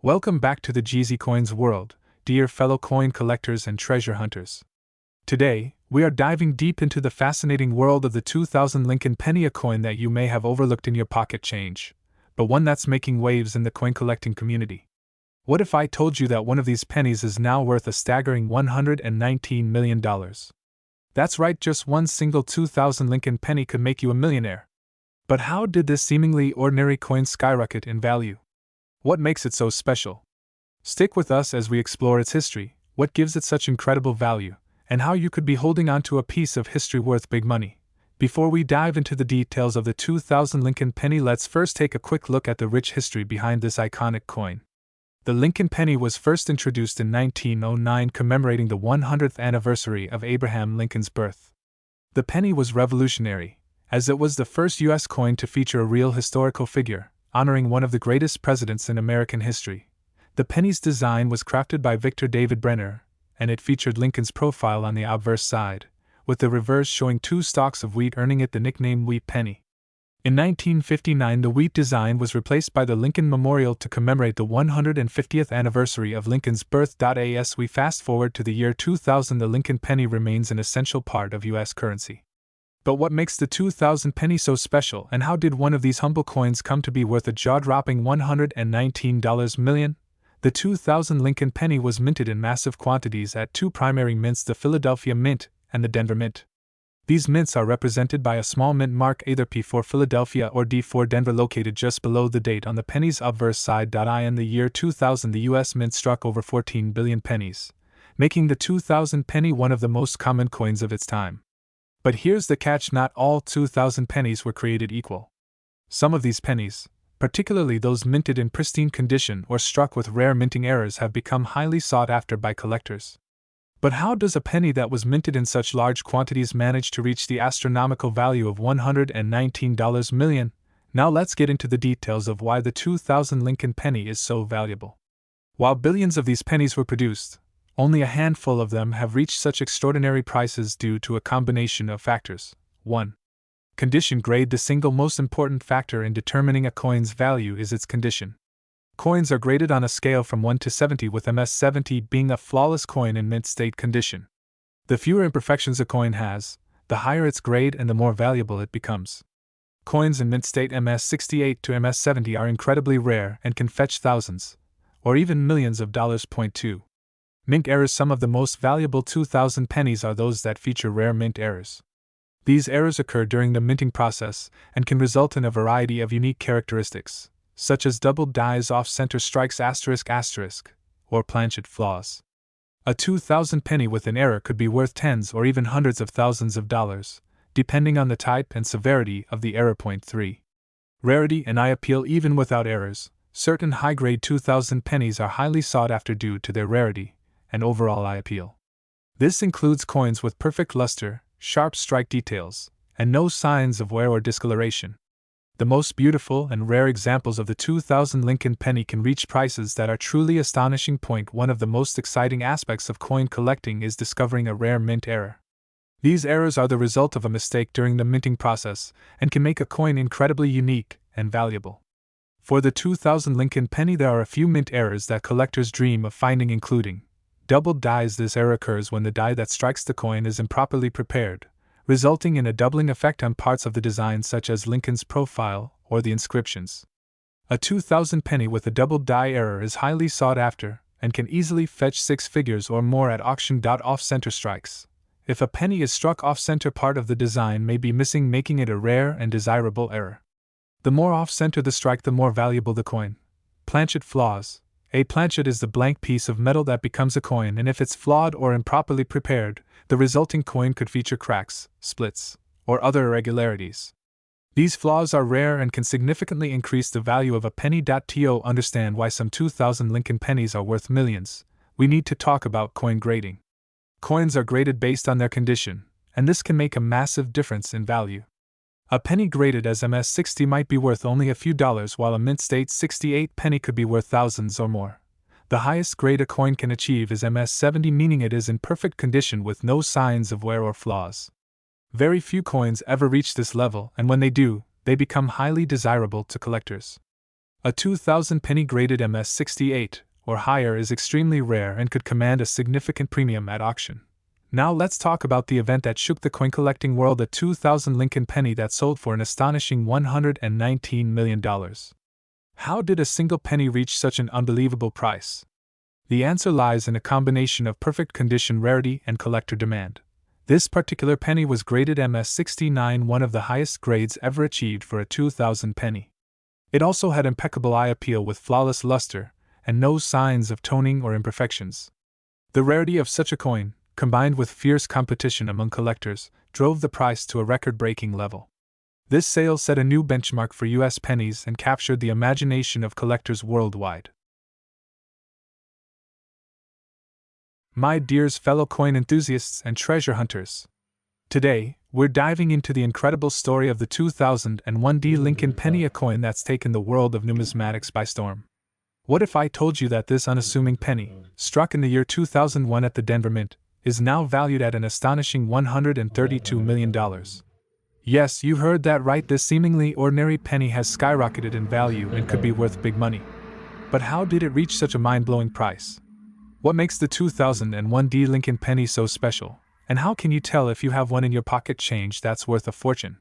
Welcome back to the GZ Coins world, dear fellow coin collectors and treasure hunters. Today, we are diving deep into the fascinating world of the 2000 Lincoln penny, a coin that you may have overlooked in your pocket change, but one that's making waves in the coin collecting community. What if I told you that one of these pennies is now worth a staggering $119 million? That's right, just one single 2000 Lincoln penny could make you a millionaire. But how did this seemingly ordinary coin skyrocket in value? What makes it so special? Stick with us as we explore its history, what gives it such incredible value, and how you could be holding on to a piece of history worth big money. Before we dive into the details of the 2000 Lincoln penny, let's first take a quick look at the rich history behind this iconic coin. The Lincoln penny was first introduced in 1909, commemorating the 100th anniversary of Abraham Lincoln's birth. The penny was revolutionary, as it was the first U.S. coin to feature a real historical figure, honoring one of the greatest presidents in American history. The penny's design was crafted by Victor David Brenner, and it featured Lincoln's profile on the obverse side, with the reverse showing two stalks of wheat, earning it the nickname Wheat Penny. In 1959, the wheat design was replaced by the Lincoln Memorial to commemorate the 150th anniversary of Lincoln's birth. As we fast forward to the year 2000, the Lincoln penny remains an essential part of U.S. currency. But what makes the 2000 penny so special, and how did one of these humble coins come to be worth a jaw-dropping $119 million? The 2000 Lincoln penny was minted in massive quantities at two primary mints, the Philadelphia Mint and the Denver Mint. These mints are represented by a small mint mark, either P for Philadelphia or D for Denver, located just below the date on the penny's obverse side. In the year 2000, the U.S. Mint struck over 14 billion pennies, making the 2000 penny one of the most common coins of its time. But here's the catch: not all 2000 pennies were created equal. Some of these pennies, particularly those minted in pristine condition or struck with rare minting errors, have become highly sought after by collectors. But how does a penny that was minted in such large quantities manage to reach the astronomical value of $119 million? Now let's get into the details of why the 2000 Lincoln penny is so valuable. While billions of these pennies were produced, only a handful of them have reached such extraordinary prices due to a combination of factors. 1. Condition. Grade. The single most important factor in determining a coin's value is its condition. Coins are graded on a scale from 1 to 70, with MS 70 being a flawless coin in mint state condition. The fewer imperfections a coin has, the higher its grade and the more valuable it becomes. Coins in mint state MS 68 to MS 70 are incredibly rare and can fetch thousands, or even millions of dollars. 2. Mint errors. Some of the most valuable 2000 pennies are those that feature rare mint errors. These errors occur during the minting process and can result in a variety of unique characteristics, such as doubled dies, off-center strikes, or planchet flaws. A 2000 penny with an error could be worth tens or even hundreds of thousands of dollars, depending on the type and severity of the error. 3. Rarity and eye appeal. Even without errors, certain high-grade 2000 pennies are highly sought after due to their rarity and overall eye appeal. This includes coins with perfect luster, sharp strike details, and no signs of wear or discoloration. The most beautiful and rare examples of the 2000 Lincoln penny can reach prices that are truly astonishing. One of the most exciting aspects of coin collecting is discovering a rare mint error. These errors are the result of a mistake during the minting process and can make a coin incredibly unique and valuable. For the 2000 Lincoln penny, there are a few mint errors that collectors dream of finding, including doubled dies. This error occurs when the die that strikes the coin is improperly prepared, resulting in a doubling effect on parts of the design, such as Lincoln's profile or the inscriptions. A 2000 penny with a doubled die error is highly sought after and can easily fetch six figures or more at auction. Off-center strikes. If a penny is struck off-center, part of the design may be missing, making it a rare and desirable error. The more off-center the strike, the more valuable the coin. Planchet flaws. A planchet is the blank piece of metal that becomes a coin, and if it's flawed or improperly prepared, the resulting coin could feature cracks, splits, or other irregularities. These flaws are rare and can significantly increase the value of a penny. To understand why some 2000 Lincoln pennies are worth millions, we need to talk about coin grading. Coins are graded based on their condition, and this can make a massive difference in value. A penny graded as MS 60 might be worth only a few dollars, while a mint state 68 penny could be worth thousands or more. The highest grade a coin can achieve is MS 70, meaning it is in perfect condition with no signs of wear or flaws. Very few coins ever reach this level, and when they do, they become highly desirable to collectors. A 2000 penny graded MS68 or higher is extremely rare and could command a significant premium at auction. Now let's talk about the event that shook the coin collecting world, a 2000 Lincoln penny that sold for an astonishing $119 million. How did a single penny reach such an unbelievable price? The answer lies in a combination of perfect condition, rarity, and collector demand. This particular penny was graded MS69, one of the highest grades ever achieved for a 2000 penny. It also had impeccable eye appeal with flawless luster, and no signs of toning or imperfections. The rarity of such a coin, combined with fierce competition among collectors, drove the price to a record-breaking level. This sale set a new benchmark for U.S. pennies and captured the imagination of collectors worldwide. My dears fellow coin enthusiasts and treasure hunters, today, we're diving into the incredible story of the 2001 Lincoln penny, a coin that's taken the world of numismatics by storm. What if I told you that this unassuming penny, struck in the year 2001 at the Denver Mint, is now valued at an astonishing $132 million? Yes, you heard that right, this seemingly ordinary penny has skyrocketed in value and could be worth big money. But how did it reach such a mind-blowing price? What makes the 2001 Lincoln penny so special? And how can you tell if you have one in your pocket change that's worth a fortune?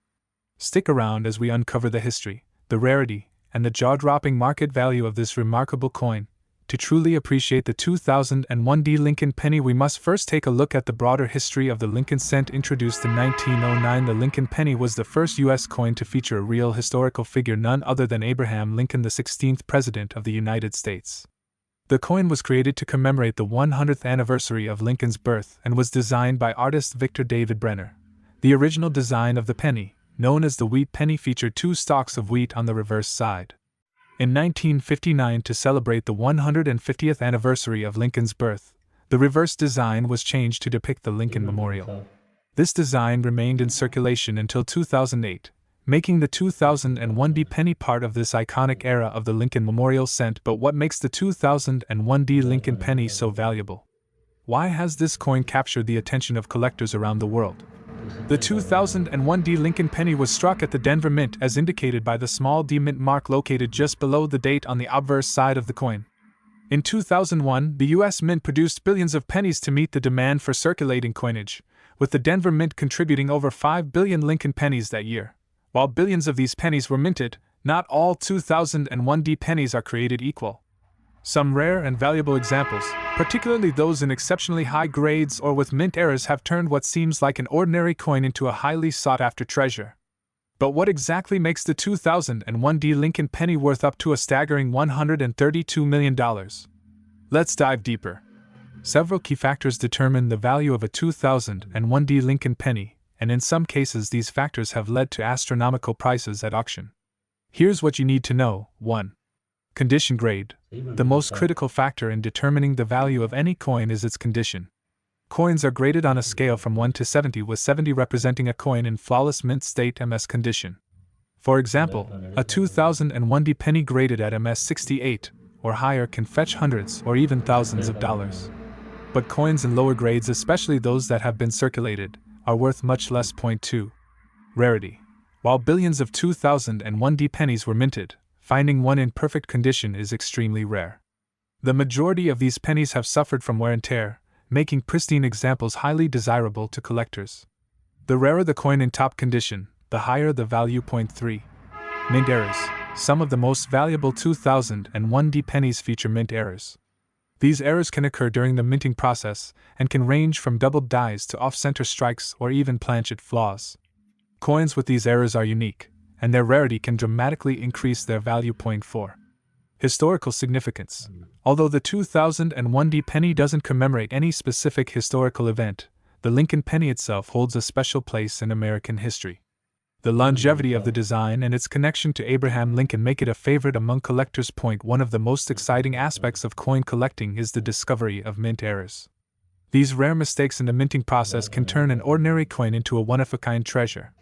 Stick around as we uncover the history, the rarity, and the jaw-dropping market value of this remarkable coin. To truly appreciate the 2001 Lincoln penny, we must first take a look at the broader history of the Lincoln cent. Introduced in 1909, the Lincoln penny was the first U.S. coin to feature a real historical figure, none other than Abraham Lincoln, the 16th President of the United States. The coin was created to commemorate the 100th anniversary of Lincoln's birth and was designed by artist Victor David Brenner. The original design of the penny, known as the wheat penny, featured two stalks of wheat on the reverse side. In 1959, to celebrate the 150th anniversary of Lincoln's birth, the reverse design was changed to depict the Lincoln Memorial. This design remained in circulation until 2008, making the 2001 penny part of this iconic era of the Lincoln Memorial cent. But what makes the 2001 Lincoln penny so valuable? Why has this coin captured the attention of collectors around the world? The 2001 Lincoln penny was struck at the Denver Mint, as indicated by the small D mint mark located just below the date on the obverse side of the coin. In 2001, the U.S. Mint produced billions of pennies to meet the demand for circulating coinage, with the Denver Mint contributing over 5 billion Lincoln pennies that year. While billions of these pennies were minted, not all 2001 pennies are created equal. Some rare and valuable examples, particularly those in exceptionally high grades or with mint errors, have turned what seems like an ordinary coin into a highly sought-after treasure. But what exactly makes the 2001 Lincoln penny worth up to a staggering $132 million? Let's dive deeper. Several key factors determine the value of a 2001 Lincoln penny, and in some cases these factors have led to astronomical prices at auction. Here's what you need to know. 1. Condition grade. The most critical factor in determining the value of any coin is its condition. Coins are graded on a scale from 1 to 70, with 70 representing a coin in flawless mint state MS condition. For example, a 2001 penny graded at MS 68 or higher can fetch hundreds or even thousands of dollars. But coins in lower grades, especially those that have been circulated, are worth much less. 2. Rarity. While billions of 2001 pennies were minted, finding one in perfect condition is extremely rare. The majority of these pennies have suffered from wear and tear, making pristine examples highly desirable to collectors. The rarer the coin in top condition, the higher the value. 3. Mint errors. Some of the most valuable 2001 pennies feature mint errors. These errors can occur during the minting process and can range from doubled dies to off-center strikes or even planchet flaws. Coins with these errors are unique, and their rarity can dramatically increase their value. 4. Historical significance. Although the 2001 penny doesn't commemorate any specific historical event, the Lincoln penny itself holds a special place in American history. The longevity of the design and its connection to Abraham Lincoln make it a favorite among collectors. One of the most exciting aspects of coin collecting is the discovery of mint errors. These rare mistakes in the minting process can turn an ordinary coin into a one-of-a-kind treasure.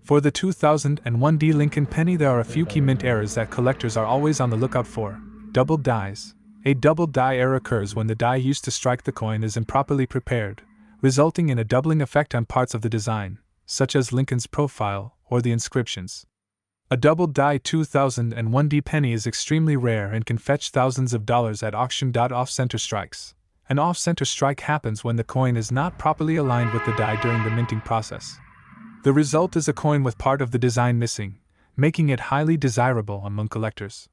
For the 2001 Lincoln penny, there are a few key mint errors that collectors are always on the lookout for. Doubled dies. A doubled die error occurs when the die used to strike the coin is improperly prepared, resulting in a doubling effect on parts of the design, such as Lincoln's profile or the inscriptions. A double-die 2001D penny is extremely rare and can fetch thousands of dollars at auction. Off-center strikes. An off-center strike happens when the coin is not properly aligned with the die during the minting process. The result is a coin with part of the design missing, making it highly desirable among collectors.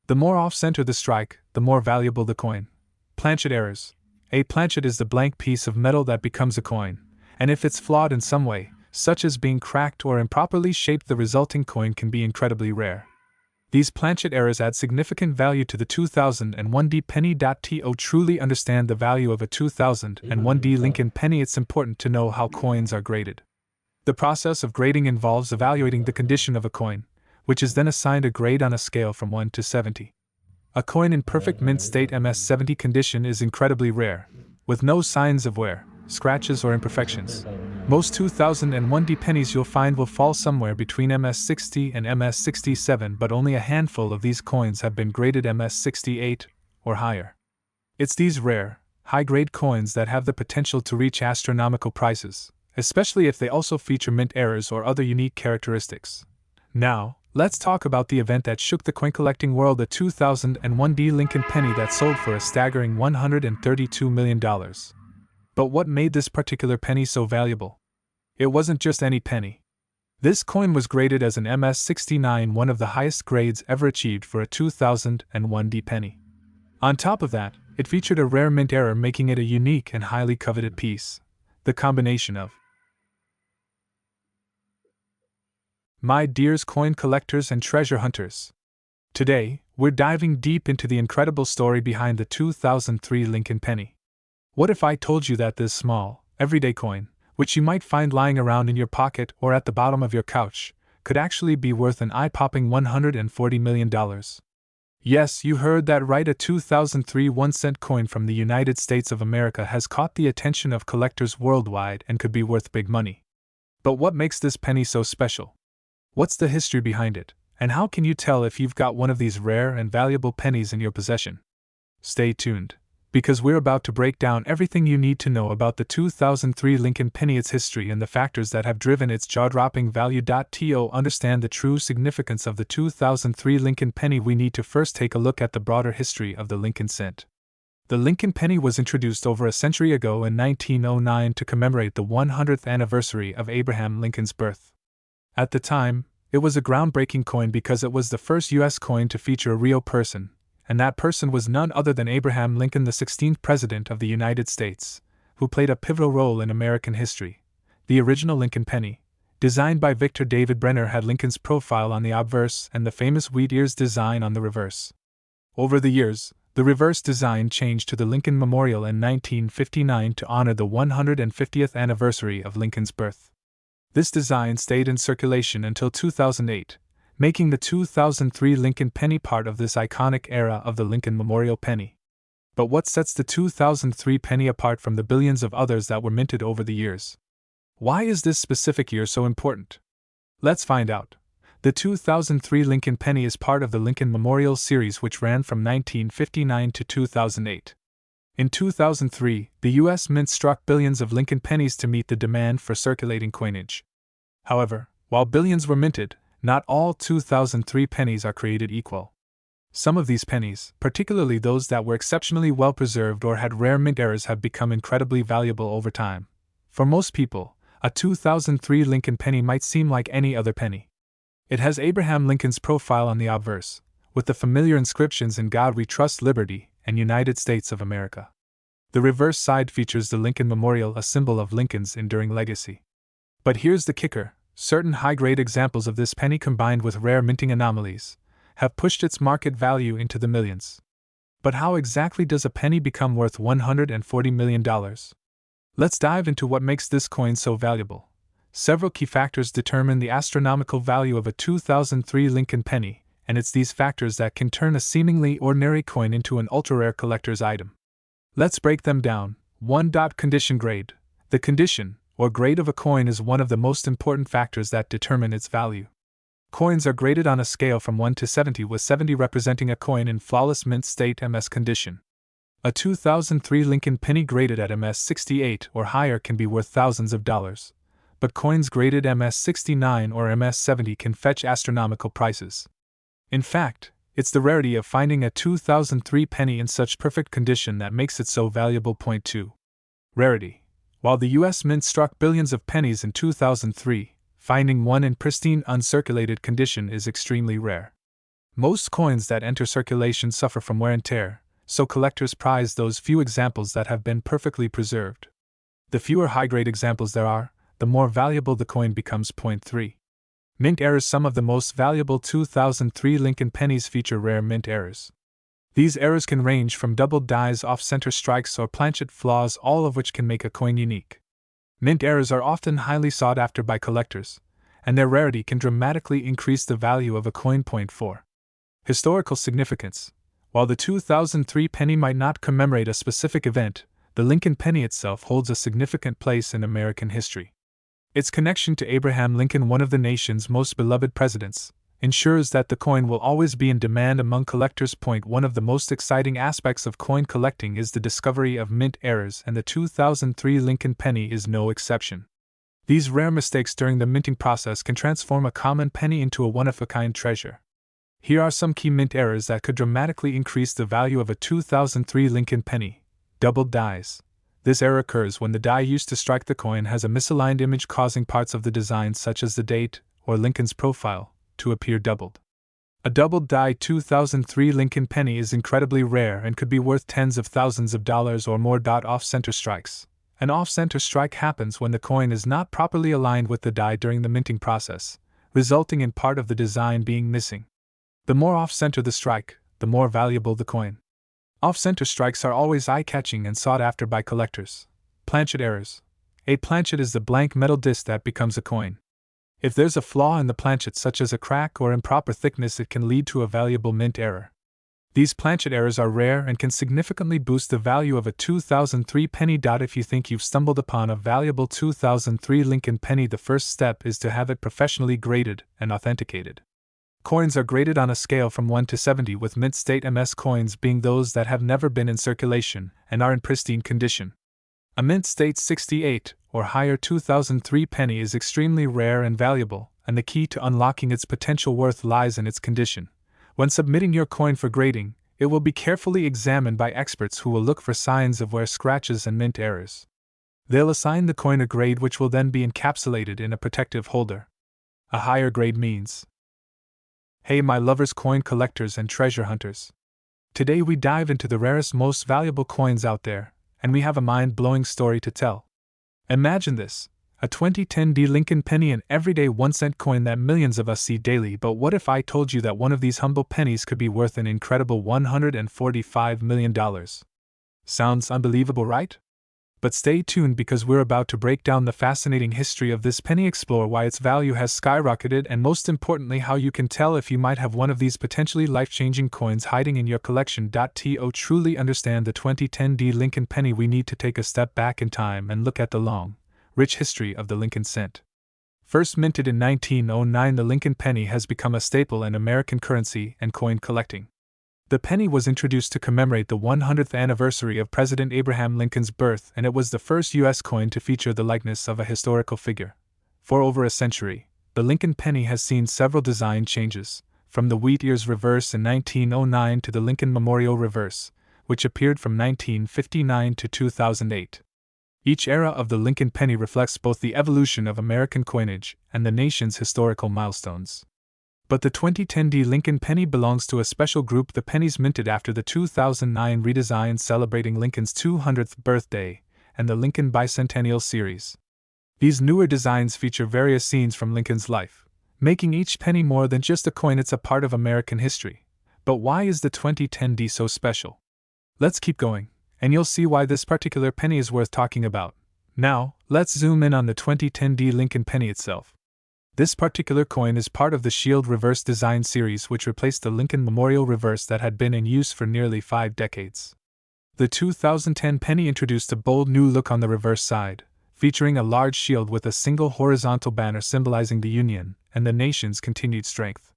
The more off-center the strike, the more valuable the coin. Planchet errors. A planchet is the blank piece of metal that becomes a coin, and if it's flawed in some way, such as being cracked or improperly shaped, the resulting coin can be incredibly rare. These planchet errors add significant value to the 2001D penny. To truly understand the value of a 2001D Lincoln penny, it's important to know how coins are graded. The process of grading involves evaluating the condition of a coin, which is then assigned a grade on a scale from 1 to 70. A coin in perfect mint state MS70 condition is incredibly rare, with no signs of wear, scratches, or imperfections. Most 2001D pennies you'll find will fall somewhere between MS60 and MS67, but only a handful of these coins have been graded MS68 or higher. It's these rare, high-grade coins that have the potential to reach astronomical prices, especially if they also feature mint errors or other unique characteristics. Now, let's talk about the event that shook the coin collecting world, the 2001D Lincoln penny that sold for a staggering $132 million. But what made this particular penny so valuable? It wasn't just any penny. This coin was graded as an MS69, one of the highest grades ever achieved for a 2001D penny. On top of that, it featured a rare mint error, making it a unique and highly coveted piece. The combination of my dears coin collectors and treasure hunters. Today, we're diving deep into the incredible story behind the 2003 Lincoln penny. What if I told you that this small, everyday coin, which you might find lying around in your pocket or at the bottom of your couch, could actually be worth an eye-popping $140 million? Yes, you heard that right. A 2003 1-cent coin from the United States of America has caught the attention of collectors worldwide and could be worth big money. But what makes this penny so special? What's the history behind it, and how can you tell if you've got one of these rare and valuable pennies in your possession? Stay tuned, because we're about to break down everything you need to know about the 2003 Lincoln penny, its history, and the factors that have driven its jaw-dropping value. To understand the true significance of the 2003 Lincoln penny, we need to first take a look at the broader history of the Lincoln cent. The Lincoln penny was introduced over a century ago in 1909 to commemorate the 100th anniversary of Abraham Lincoln's birth. At the time, it was a groundbreaking coin because it was the first U.S. coin to feature a real person, and that person was none other than Abraham Lincoln, the 16th President of the United States, who played a pivotal role in American history. The original Lincoln penny, designed by Victor David Brenner, had Lincoln's profile on the obverse and the famous wheat ears design on the reverse. Over the years, the reverse design changed to the Lincoln Memorial in 1959 to honor the 150th anniversary of Lincoln's birth. This design stayed in circulation until 2008, making the 2003 Lincoln penny part of this iconic era of the Lincoln Memorial penny. But what sets the 2003 penny apart from the billions of others that were minted over the years? Why is this specific year so important? Let's find out. The 2003 Lincoln penny is part of the Lincoln Memorial series, which ran from 1959 to 2008. In 2003, the U.S. Mint struck billions of Lincoln pennies to meet the demand for circulating coinage. However, while billions were minted, not all 2003 pennies are created equal. Some of these pennies, particularly those that were exceptionally well preserved or had rare mint errors, have become incredibly valuable over time. For most people, a 2003 Lincoln penny might seem like any other penny. It has Abraham Lincoln's profile on the obverse, with the familiar inscriptions "In God We Trust, Liberty," and United States of America. The reverse side features the Lincoln Memorial, a symbol of Lincoln's enduring legacy. But here's the kicker: certain high-grade examples of this penny, combined with rare minting anomalies, have pushed its market value into the millions. But how exactly does a penny become worth $140 million? Let's dive into what makes this coin so valuable. Several key factors determine the astronomical value of a 2003 Lincoln penny, and it's these factors that can turn a seemingly ordinary coin into an ultra-rare collector's item. Let's break them down. 1. Condition grade. The condition, or grade of a coin, is one of the most important factors that determine its value. Coins are graded on a scale from 1 to 70, with 70 representing a coin in flawless mint state MS condition. A 2003 Lincoln penny graded at MS 68 or higher can be worth thousands of dollars, but coins graded MS-69 or MS-70 can fetch astronomical prices. In fact, it's the rarity of finding a 2003 penny in such perfect condition that makes it so valuable. Point 2. Rarity. While the U.S. Mint struck billions of pennies in 2003, finding one in pristine uncirculated condition is extremely rare. Most coins that enter circulation suffer from wear and tear, so collectors prize those few examples that have been perfectly preserved. The fewer high-grade examples there are, the more valuable the coin becomes. Point 3. Mint errors. Some of the most valuable 2003 Lincoln pennies feature rare mint errors. These errors can range from doubled dies, off-center strikes, or planchet flaws, all of which can make a coin unique. Mint errors are often highly sought after by collectors, and their rarity can dramatically increase the value of a coin. Point 4. Historical significance. While the 2003 penny might not commemorate a specific event, the Lincoln penny itself holds a significant place in American history. Its connection to Abraham Lincoln, one of the nation's most beloved presidents, ensures that the coin will always be in demand among collectors. Point 1. Of the most exciting aspects of coin collecting is the discovery of mint errors, and the 2003 Lincoln penny is no exception. These rare mistakes during the minting process can transform a common penny into a one-of-a-kind treasure. Here are some key mint errors that could dramatically increase the value of a 2003 Lincoln penny. Doubled dies. This error occurs when the die used to strike the coin has a misaligned image, causing parts of the design, such as the date or Lincoln's profile, to appear doubled. A doubled die 2003 Lincoln penny is incredibly rare and could be worth tens of thousands of dollars or more. Off-center strikes. An off-center strike happens when the coin is not properly aligned with the die during the minting process, resulting in part of the design being missing. The more off-center the strike, the more valuable the coin. Off-center strikes are always eye-catching and sought after by collectors. Planchet errors. A planchet is the blank metal disc that becomes a coin. If there's a flaw in the planchet, such as a crack or improper thickness, it can lead to a valuable mint error. These planchet errors are rare and can significantly boost the value of a 2003 penny. If you think you've stumbled upon a valuable 2003 Lincoln penny, the first step is to have it professionally graded and authenticated. Coins are graded on a scale from 1 to 70, with mint state MS coins being those that have never been in circulation and are in pristine condition. A mint state 68 or higher 2003 penny is extremely rare and valuable, and the key to unlocking its potential worth lies in its condition. When submitting your coin for grading, it will be carefully examined by experts who will look for signs of wear, scratches, and mint errors. They'll assign the coin a grade, which will then be encapsulated in a protective holder. A higher grade means: hey, my lovers, coin collectors and treasure hunters. Today we dive into the rarest, most valuable coins out there, and we have a mind-blowing story to tell. Imagine this: a 2010 Lincoln penny, an everyday 1-cent coin that millions of us see daily. But what if I told you that one of these humble pennies could be worth an incredible $145 million? Sounds unbelievable, right? But stay tuned, because we're about to break down the fascinating history of this penny, explore why its value has skyrocketed, and most importantly, how you can tell if you might have one of these potentially life-changing coins hiding in your collection. To truly understand the 2010 Lincoln penny, we need to take a step back in time and look at the long, rich history of the Lincoln cent. First minted in 1909, the Lincoln penny has become a staple in American currency and coin collecting. The penny was introduced to commemorate the 100th anniversary of President Abraham Lincoln's birth, and it was the first U.S. coin to feature the likeness of a historical figure. For over a century, the Lincoln penny has seen several design changes, from the wheat ears reverse in 1909 to the Lincoln Memorial reverse, which appeared from 1959 to 2008. Each era of the Lincoln penny reflects both the evolution of American coinage and the nation's historical milestones. But the 2010 Lincoln penny belongs to a special group, the pennies minted after the 2009 redesign celebrating Lincoln's 200th birthday and the Lincoln Bicentennial Series. These newer designs feature various scenes from Lincoln's life, making each penny more than just a coin, it's a part of American history. But why is the 2010 so special? Let's keep going, and you'll see why this particular penny is worth talking about. Now, let's zoom in on the 2010 Lincoln penny itself. This particular coin is part of the Shield Reverse design series, which replaced the Lincoln Memorial Reverse that had been in use for nearly 5 decades. The 2010 penny introduced a bold new look on the reverse side, featuring a large shield with a single horizontal banner symbolizing the Union and the nation's continued strength.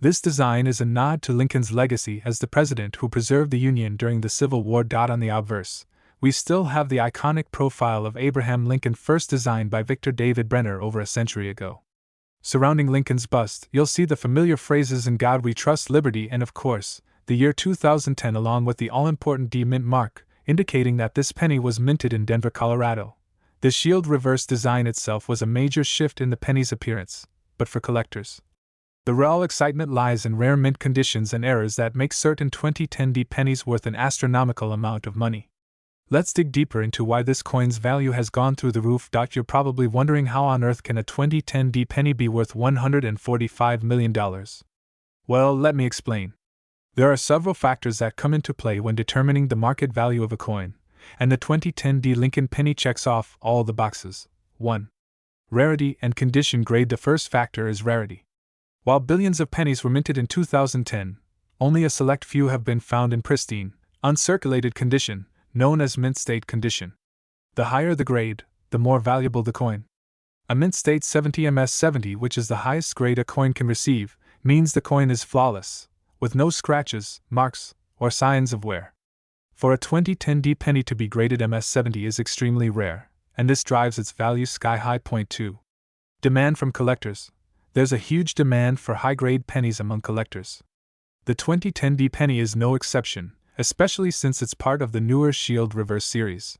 This design is a nod to Lincoln's legacy as the president who preserved the Union during the Civil War. On the obverse, we still have the iconic profile of Abraham Lincoln, first designed by Victor David Brenner over a century ago. Surrounding Lincoln's bust, you'll see the familiar phrases "In God We Trust," "Liberty," and of course, the year 2010, along with the all-important D mint mark, indicating that this penny was minted in Denver, Colorado. The shield reverse design itself was a major shift in the penny's appearance, but for collectors, the real excitement lies in rare mint conditions and errors that make certain 2010 D pennies worth an astronomical amount of money. Let's dig deeper into why this coin's value has gone through the roof. You're probably wondering, how on earth can a 2010 D penny be worth $145 million? Well, let me explain. There are several factors that come into play when determining the market value of a coin, and the 2010 D Lincoln penny checks off all the boxes. 1. Rarity and condition. Grade. The first factor is rarity. While billions of pennies were minted in 2010, only a select few have been found in pristine, uncirculated condition, known as mint state condition. The higher the grade, the more valuable the coin. A mint state 70 MS70, which is the highest grade a coin can receive, means the coin is flawless, with no scratches, marks, or signs of wear. For a 2010 D penny to be graded MS70 is extremely rare, and this drives its value sky high. Point 2. Demand from collectors. There's a huge demand for high-grade pennies among collectors. The 2010 D penny is no exception, especially since it's part of the newer Shield Reverse series.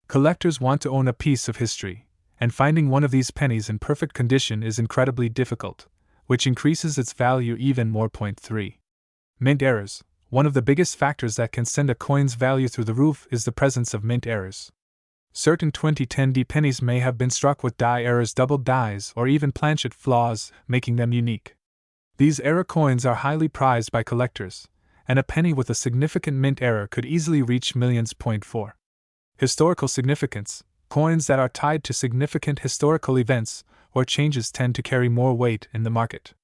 Collectors want to own a piece of history, and finding one of these pennies in perfect condition is incredibly difficult, which increases its value even more. Point 3. Mint errors. One of the biggest factors that can send a coin's value through the roof is the presence of mint errors. Certain 2010 D pennies may have been struck with die errors, doubled dies, or even planchet flaws, making them unique. These error coins are highly prized by collectors, and a penny with a significant mint error could easily reach millions. Point 4. Historical significance. Coins that are tied to significant historical events or changes tend to carry more weight in the market.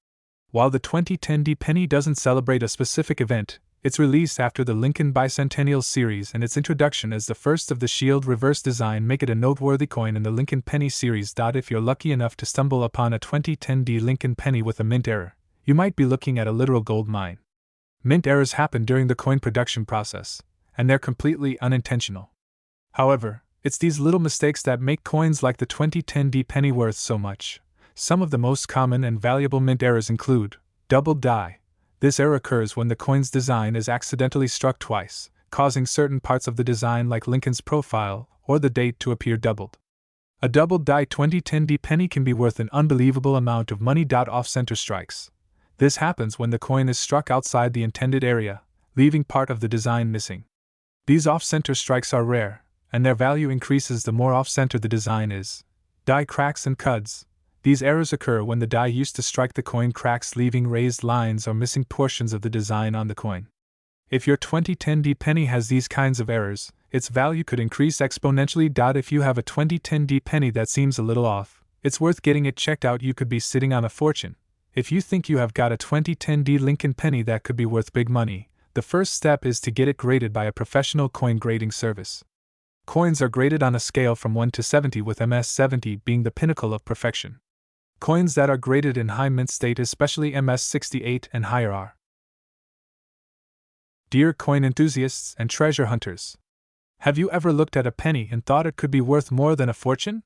While the 2010 D penny doesn't celebrate a specific event, its release after the Lincoln Bicentennial series and its introduction as the first of the Shield Reverse design make it a noteworthy coin in the Lincoln Penny series. If you're lucky enough to stumble upon a 2010 D Lincoln penny with a mint error, you might be looking at a literal gold mine. Mint errors happen during the coin production process, and they're completely unintentional. However, it's these little mistakes that make coins like the 2010 D penny worth so much. Some of the most common and valuable mint errors include doubled die. This error occurs when the coin's design is accidentally struck twice, causing certain parts of the design like Lincoln's profile or the date to appear doubled. A doubled die 2010 D penny can be worth an unbelievable amount of money. Off-center strikes. This happens when the coin is struck outside the intended area, leaving part of the design missing. These off-center strikes are rare, and their value increases the more off-center the design is. Die cracks and cuds. These errors occur when the die used to strike the coin cracks, leaving raised lines or missing portions of the design on the coin. If your 2010 D penny has these kinds of errors, its value could increase exponentially. If you have a 2010 D penny that seems a little off, it's worth getting it checked out. You could be sitting on a fortune. If you think you have got a 2010 D Lincoln penny that could be worth big money, the first step is to get it graded by a professional coin grading service. Coins are graded on a scale from 1 to 70, with MS70 being the pinnacle of perfection. Coins that are graded in high mint state, especially MS68 and higher, are. Dear coin enthusiasts and treasure hunters, have you ever looked at a penny and thought it could be worth more than a fortune?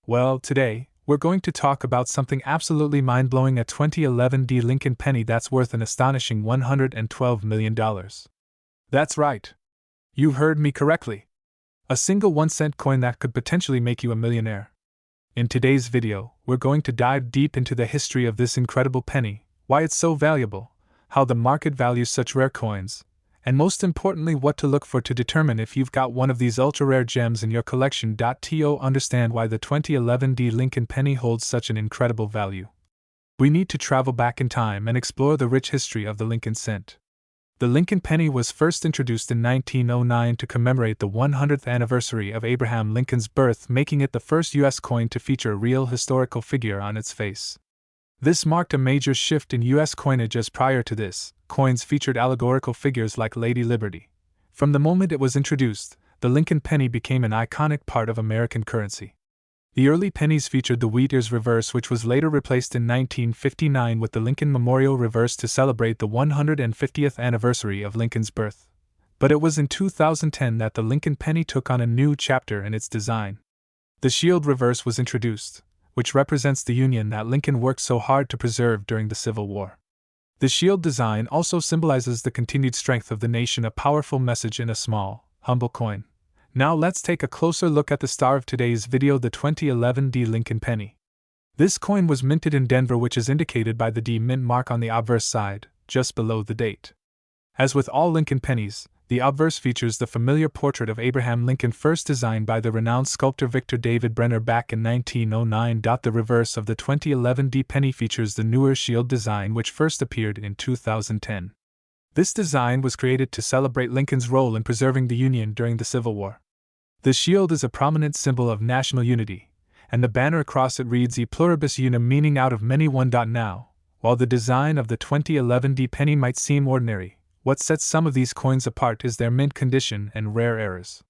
Well, today, we're going to talk about something absolutely mind-blowing, a 2011 D Lincoln penny that's worth an astonishing $112 million. That's right. You heard me correctly. A single 1-cent coin that could potentially make you a millionaire. In today's video, we're going to dive deep into the history of this incredible penny, why it's so valuable, how the market values such rare coins, and most importantly, what to look for to determine if you've got one of these ultra-rare gems in your collection. To understand why the 2011 D Lincoln penny holds such an incredible value, we need to travel back in time and explore the rich history of the Lincoln cent. The Lincoln penny was first introduced in 1909 to commemorate the 100th anniversary of Abraham Lincoln's birth, making it the first U.S. coin to feature a real historical figure on its face. This marked a major shift in U.S. coinage, as prior to this, coins featured allegorical figures like Lady Liberty. From the moment it was introduced, the Lincoln penny became an iconic part of American currency. The early pennies featured the wheat ears reverse, which was later replaced in 1959 with the Lincoln Memorial reverse to celebrate the 150th anniversary of Lincoln's birth. But it was in 2010 that the Lincoln penny took on a new chapter in its design. The shield reverse was introduced, which represents the Union that Lincoln worked so hard to preserve during the Civil War. The shield design also symbolizes the continued strength of the nation, a powerful message in a small, humble coin. Now let's take a closer look at the star of today's video, the 2011 D Lincoln penny. This coin was minted in Denver, which is indicated by the D mint mark on the obverse side, just below the date. As with all Lincoln pennies, the obverse features the familiar portrait of Abraham Lincoln, first designed by the renowned sculptor Victor David Brenner back in 1909. The reverse of the 2011 D penny features the newer shield design, which first appeared in 2010. This design was created to celebrate Lincoln's role in preserving the Union during the Civil War. The shield is a prominent symbol of national unity, and the banner across it reads E pluribus unum, meaning out of many one. Now, while the design of the 2011 D penny might seem ordinary, what sets some of these coins apart is their mint condition and rare errors.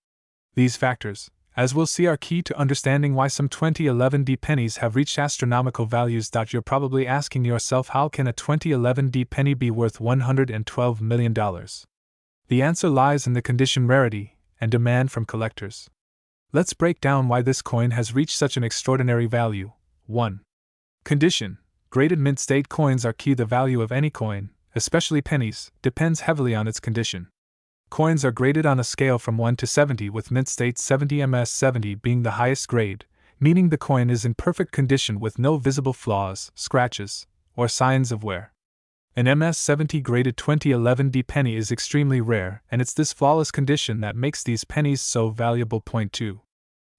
These factors, as we'll see, are key to understanding why some 2011 D pennies have reached astronomical values. You're probably asking yourself, how can a 2011 D penny be worth $112 million? The answer lies in the condition, rarity, and demand from collectors. Let's break down why this coin has reached such an extraordinary value. 1. Condition. Graded mint state coins are key. The value of any coin, especially pennies, depends heavily on its condition. Coins are graded on a scale from 1 to 70, with mint state 70 ms 70 being the highest grade, meaning the coin is in perfect condition with no visible flaws, scratches, or signs of wear. An ms 70 graded 2011 D penny is extremely rare, and it's this flawless condition that makes these pennies so valuable. Point 2.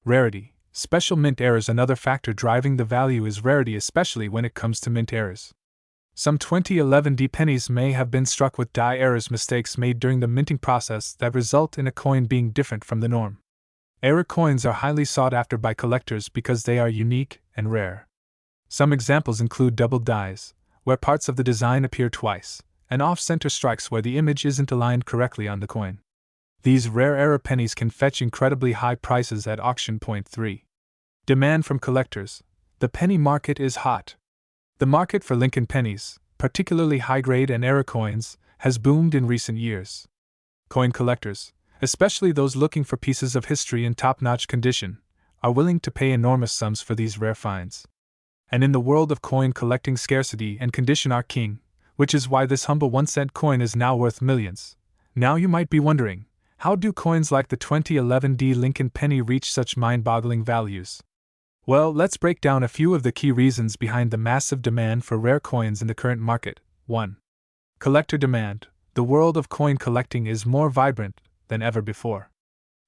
Rarity. Special mint errors. Another factor driving the value is rarity, especially when it comes to mint errors. Some 2011 D pennies may have been struck with die errors, mistakes made during the minting process that result in a coin being different from the norm. Error coins are highly sought after by collectors because they are unique and rare. Some examples include double dies, where parts of the design appear twice, and off-center strikes where the image isn't aligned correctly on the coin. These rare error pennies can fetch incredibly high prices at auction. Point 3. Demand from collectors. The penny market is hot. The market for Lincoln pennies, particularly high-grade and error coins, has boomed in recent years. Coin collectors, especially those looking for pieces of history in top-notch condition, are willing to pay enormous sums for these rare finds. And in the world of coin collecting, scarcity and condition are king, which is why this humble 1-cent coin is now worth millions. Now you might be wondering, how do coins like the 2011 D Lincoln penny reach such mind-boggling values? Well, let's break down a few of the key reasons behind the massive demand for rare coins in the current market. 1. Collector demand. The world of coin collecting is more vibrant than ever before.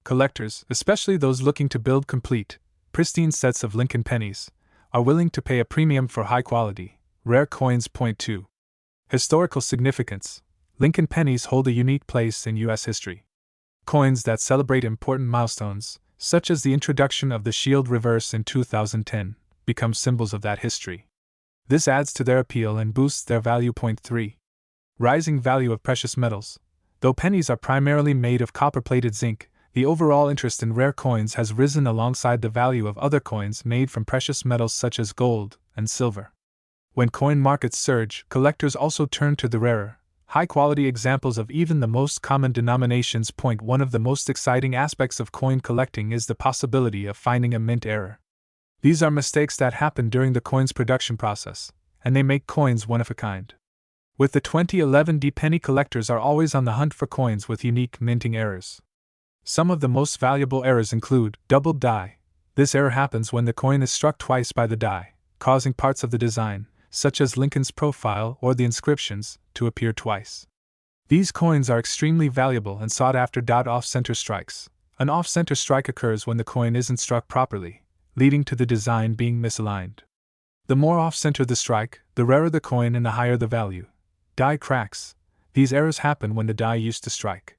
Collectors, especially those looking to build complete, pristine sets of Lincoln pennies, are willing to pay a premium for high-quality, rare coins. Point 2. Historical significance. Lincoln pennies hold a unique place in U.S. history. Coins that celebrate important milestones, such as the introduction of the shield reverse in 2010, become symbols of that history. This adds to their appeal and boosts their value. Point 3. Rising value of precious metals. Though pennies are primarily made of copper-plated zinc, the overall interest in rare coins has risen alongside the value of other coins made from precious metals such as gold and silver. When coin markets surge, collectors also turn to the rarer, high-quality examples of even the most common denominations. One of the most exciting aspects of coin collecting is the possibility of finding a mint error. These are mistakes that happen during the coin's production process, and they make coins one of a kind. With the 2011 D penny, collectors are always on the hunt for coins with unique minting errors. Some of the most valuable errors include double die. This error happens when the coin is struck twice by the die, causing parts of the design, such as Lincoln's profile or the inscriptions, to appear twice. These coins are extremely valuable and sought after. Off-center strikes. An off-center strike occurs when the coin isn't struck properly, leading to the design being misaligned. The more off-center the strike, the rarer the coin and the higher the value. Die cracks. These errors happen when the die used to strike